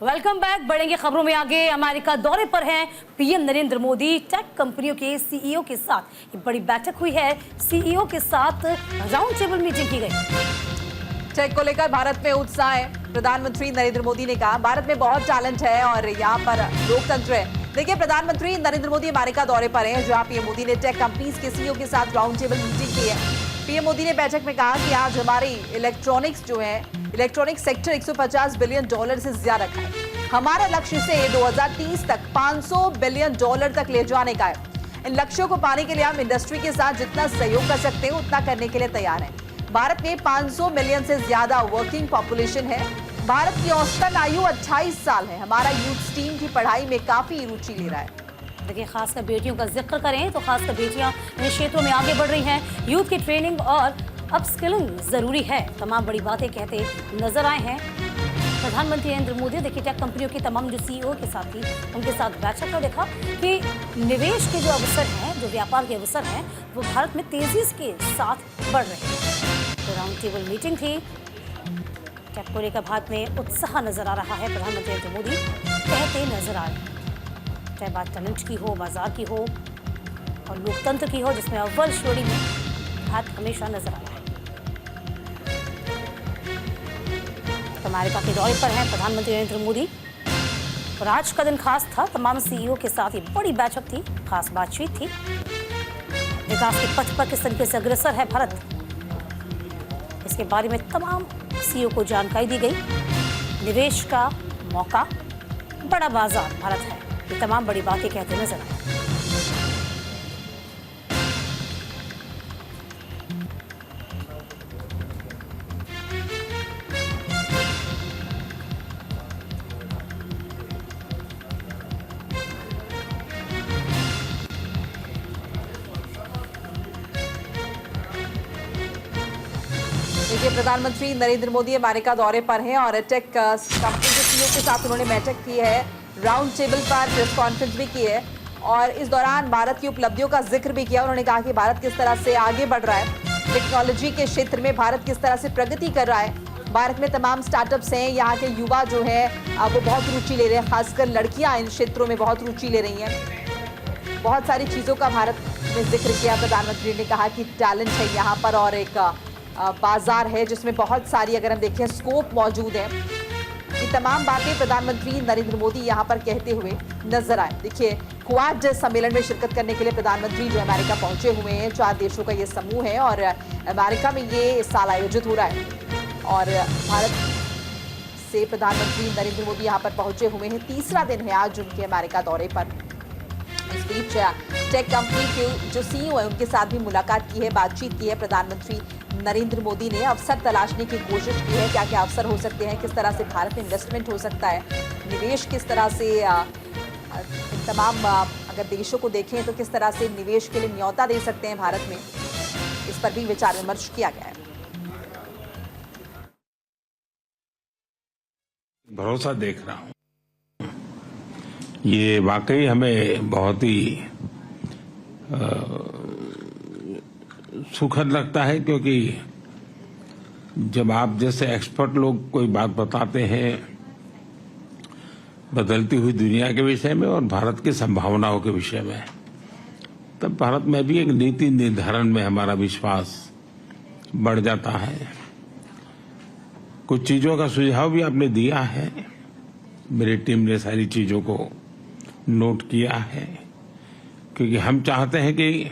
Welcome back. बढ़ेंगे खबरों में आगे। अमेरिका दौरे पर हैं पीएम नरेंद्र मोदी। टेक कंपनियों के सीईओ के साथ एक बड़ी बैठक हुई है। सीईओ के साथ राउंड टेबल मीटिंग की गई। टेक को लेकर भारत में उत्साह है। प्रधानमंत्री नरेंद्र मोदी ने कहा भारत में बहुत टैलेंट है और यहाँ पर लोकतंत्र है। देखिए, प्रधानमंत्री नरेंद्र मोदी अमेरिका दौरे पर हैं, जहाँ पीएम मोदी ने टेक कंपनीज के सीईओ के साथ राउंड टेबल मीटिंग की है। पीएम मोदी ने बैठक में कहा कि आज हमारी इलेक्ट्रॉनिक सेक्टर 150 बिलियन डॉलर से ज्यादा का है। हमारा लक्ष्य इसे 2030 तक 500 बिलियन डॉलर तक ले जाने का है। इन लक्ष्यों को पाने के लिए हम इंडस्ट्री के साथ जितना सहयोग कर सकते हैं उतना करने के लिए तैयार हैं। भारत में 500 मिलियन से ज्यादा वर्किंग पॉपुलेशन है। भारत की औसतन आयु 28 साल है। हमारा यूथ स्ट्रीम की पढ़ाई में काफी रुचि ले रहा है। देखिए, खासकर बेटियों का जिक्र करें तो खासकर बेटियां इन क्षेत्रों में आगे बढ़ रही हैं। यूथ की ट्रेनिंग और अपस्किलिंग जरूरी है। तमाम बड़ी बातें कहते नजर आए हैं प्रधानमंत्री नरेंद्र मोदी। देखिए, टेक कंपनियों की तमाम जो सीईओ के साथ थी उनके साथ बैठक में देखा कि निवेश के जो अवसर हैं, जो व्यापार के अवसर हैं, वो भारत में तेजी के साथ बढ़ रहे हैं। तो राउंड टेबल मीटिंग थी। टेक को लेकर भारत में उत्साह नजर आ रहा है। प्रधानमंत्री नरेंद्र मोदी कहते नजर आ रहे हैं, चाहे बात टैलेंट की हो, बाजार की हो और लोकतंत्र की हो, जिसमें अव्वल श्रेणी में भारत हमेशा नजर आ रहा है। अमेरिका के दौरे पर हैं प्रधानमंत्री नरेंद्र मोदी और आज का दिन खास था। तमाम सीईओ के साथ ये बड़ी बैठक थी, खास बातचीत थी। विकास के पथ पर किस तरीके से अग्रसर है भारत, इसके बारे में तमाम सीईओ को जानकारी दी गई। निवेश का मौका, बड़ा बाजार भारत है, ये तमाम बड़ी बातें कहते नजर आए। देखिए, प्रधानमंत्री नरेंद्र मोदी अमेरिका दौरे पर हैं और टेक कंपनी के सीईओ के साथ उन्होंने बैठक की है। राउंड टेबल पर प्रेस कॉन्फ्रेंस भी की है और इस दौरान भारत की उपलब्धियों का जिक्र भी किया। उन्होंने कहा कि भारत किस तरह से आगे बढ़ रहा है, टेक्नोलॉजी के क्षेत्र में भारत किस तरह से प्रगति कर रहा है। भारत में तमाम स्टार्टअप्स हैं, यहाँ के युवा जो है वो बहुत रुचि ले रहे हैं, खासकर लड़कियाँ इन क्षेत्रों में बहुत रुचि ले रही हैं। बहुत सारी चीज़ों का भारत में जिक्र किया। प्रधानमंत्री ने कहा कि टैलेंट है यहाँ पर और एक बाजार है जिसमें बहुत सारी, अगर हम देखें, स्कोप मौजूद है। ये तमाम बातें प्रधानमंत्री नरेंद्र मोदी यहाँ पर कहते हुए नजर आए। देखिए, क्वाड सम्मेलन में शिरकत करने के लिए प्रधानमंत्री जो अमेरिका पहुंचे हुए हैं, 4 देशों का ये समूह है और अमेरिका में ये इस साल आयोजित हो रहा है और भारत से प्रधानमंत्री नरेंद्र मोदी यहाँ पर पहुंचे हुए हैं। तीसरा दिन है आज उनके अमेरिका दौरे पर। इस बीच टेक कंपनी के जो सीईओ है उनके साथ भी मुलाकात की है, बातचीत की है। प्रधानमंत्री नरेंद्र मोदी ने अवसर तलाशने की कोशिश की है, क्या क्या अवसर हो सकते हैं, किस तरह से भारत में इन्वेस्टमेंट हो सकता है, निवेश किस तरह से इन तमाम अगर देशों को देखें तो किस तरह से निवेश के लिए न्योता दे सकते हैं भारत में, इस पर भी विचार विमर्श किया गया है। भरोसा देख रहा हूं, ये वाकई हमें बहुत ही सुखद लगता है, क्योंकि जब आप जैसे एक्सपर्ट लोग कोई बात बताते हैं बदलती हुई दुनिया के विषय में और भारत की संभावनाओं के विषय में, तब भारत में भी एक नीति निर्धारण में हमारा विश्वास बढ़ जाता है। कुछ चीजों का सुझाव भी आपने दिया है, मेरी टीम ने सारी चीजों को नोट किया है, क्योंकि हम चाहते हैं कि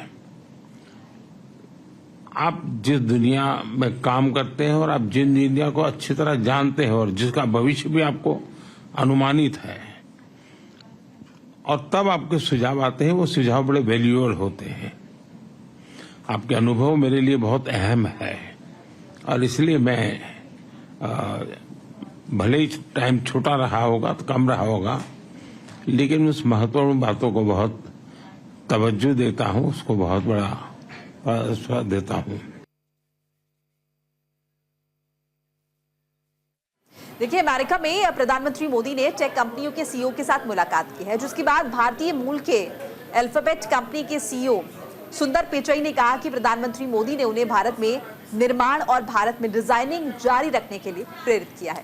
आप जिस दुनिया में काम करते हैं और आप जिन दुनिया को अच्छी तरह जानते हैं और जिसका भविष्य भी आपको अनुमानित है, और तब आपके सुझाव आते हैं, वो सुझाव बड़े वैल्यूएबल होते हैं। आपके अनुभव मेरे लिए बहुत अहम है और इसलिए मैं भले ही टाइम छोटा रहा होगा तो कम रहा होगा, लेकिन उस महत्वपूर्ण बातों को बहुत तवज्जो देता हूं, उसको बहुत बड़ा स्वाद देता हूं। देखिए, अमेरिका में प्रधानमंत्री मोदी ने टेक कंपनियों के सीईओ के साथ मुलाकात की है, जिसके बाद भारतीय मूल के अल्फाबेट कंपनी के सीईओ सुंदर पिचाई ने कहा कि प्रधानमंत्री मोदी ने उन्हें भारत में निर्माण और भारत में डिजाइनिंग जारी रखने के लिए प्रेरित किया है।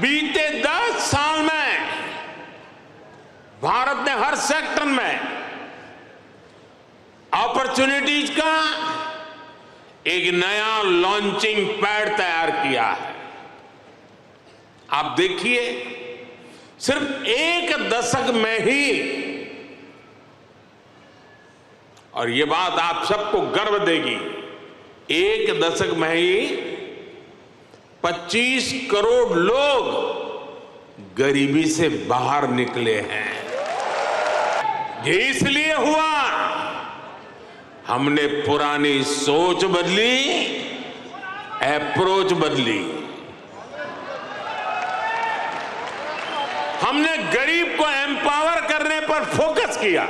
बीते 10 साल में भारत ने हर सेक्टर में अपॉर्चुनिटीज का एक नया लॉन्चिंग पैड तैयार किया है। आप देखिए, सिर्फ एक दशक में ही, और ये बात आप सबको गर्व देगी, एक दशक में ही 25 करोड़ लोग गरीबी से बाहर निकले हैं। ये इसलिए हुआ, हमने पुरानी सोच बदली, अप्रोच बदली। हमने गरीब को एम्पावर करने पर फोकस किया।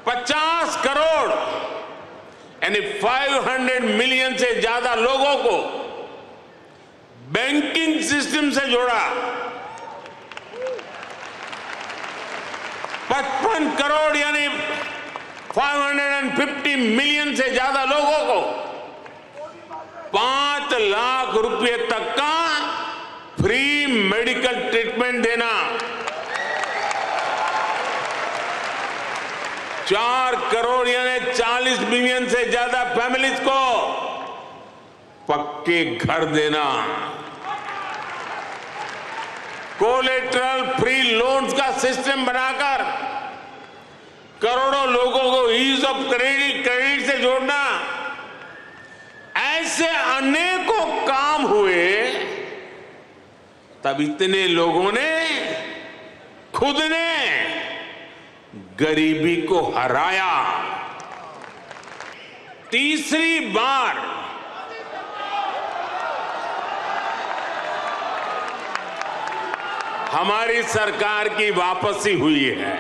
50 करोड़ यानी 500 मिलियन से ज्यादा लोगों को बैंकिंग सिस्टम से जोड़ा। 55 करोड़ यानी 550 मिलियन से ज्यादा लोगों को 5 लाख रुपए तक का फ्री मेडिकल ट्रीटमेंट देना। 4 करोड़ यानी 40 मिलियन से ज्यादा फैमिलीज को पक्के घर देना। कोलेटरल फ्री लोन्स का सिस्टम बनाकर करोड़ों लोगों को ईज ऑफ क्रेडिट से जोड़ना। ऐसे अनेकों काम हुए, तब इतने लोगों ने खुद ने गरीबी को हराया। तीसरी बार हमारी सरकार की वापसी हुई है।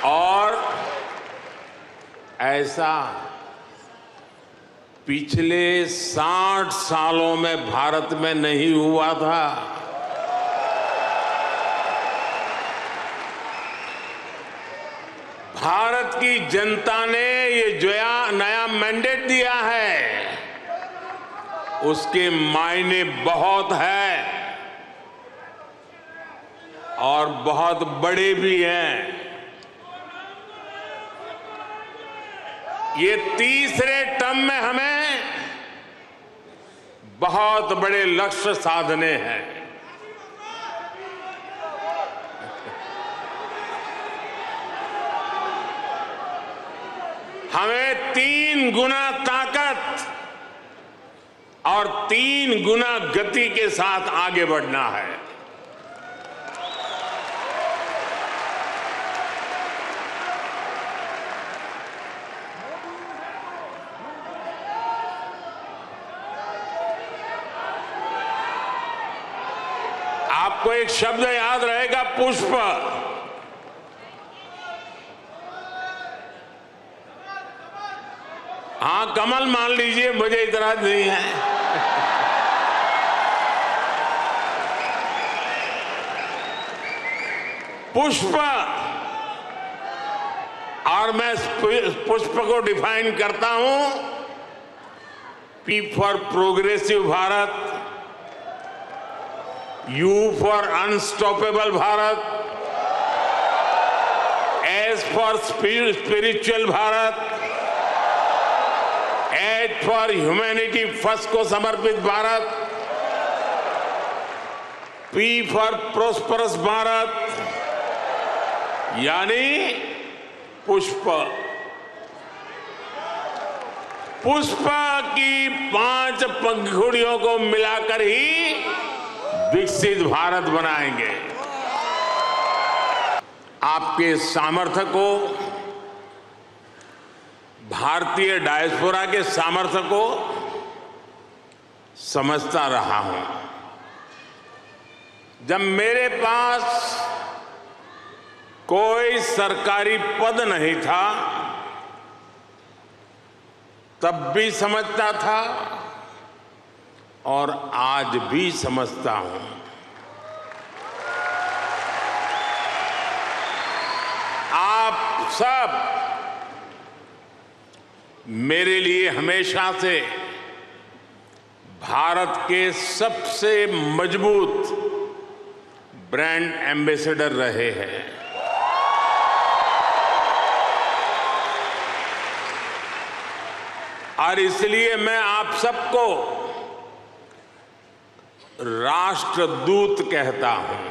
और ऐसा पिछले 60 सालों में भारत में नहीं हुआ था। भारत की जनता ने ये जो नया मैंडेट दिया है, उसके मायने बहुत है और बहुत बड़े भी हैं। ये तीसरे टर्म में हमें बहुत बड़े लक्ष्य साधने हैं। हमें 3 गुना ताकत और 3 गुना गति के साथ आगे बढ़ना है। आपको एक शब्द याद रहेगा, पुष्प। हाँ, कमल मान लीजिए, मुझे इतराज नहीं है। पुष्प, और मैं पुष्प को डिफाइन करता हूं, P for progressive Bharat, you for unstoppable Bharat, S for spiritual Bharat, H for humanity first को समर्पित Bharat, P for prosperous Bharat, यानी पुष्प। पुष्प की 5 पंखुड़ियों को मिलाकर ही विकसित भारत बनाएंगे। आपके सामर्थ्य को, भारतीय डायस्पोरा के सामर्थ्य को समझता रहा हूं। जब मेरे पास कोई सरकारी पद नहीं था, तब भी समझता था और आज भी समझता हूं। आप सब मेरे लिए हमेशा से भारत के सबसे मजबूत ब्रांड एम्बेसडर रहे हैं। और इसलिए मैं आप सबको राष्ट्रदूत कहता हूं।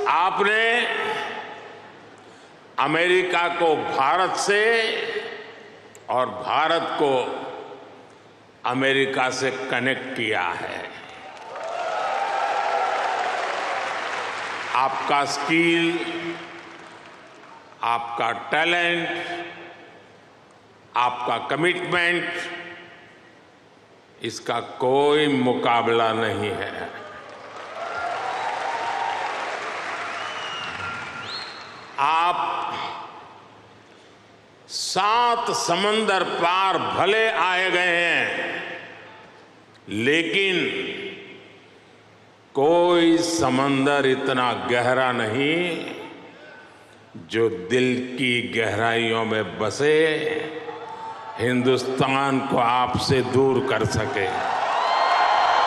आपने अमेरिका को भारत से और भारत को अमेरिका से कनेक्ट किया है। आपका स्किल, आपका टैलेंट, आपका कमिटमेंट, इसका कोई मुकाबला नहीं है। आप 7 समंदर पार भले आए गए हैं, लेकिन कोई समंदर इतना गहरा नहीं जो दिल की गहराइयों में बसे हिंदुस्तान को आपसे दूर कर सके।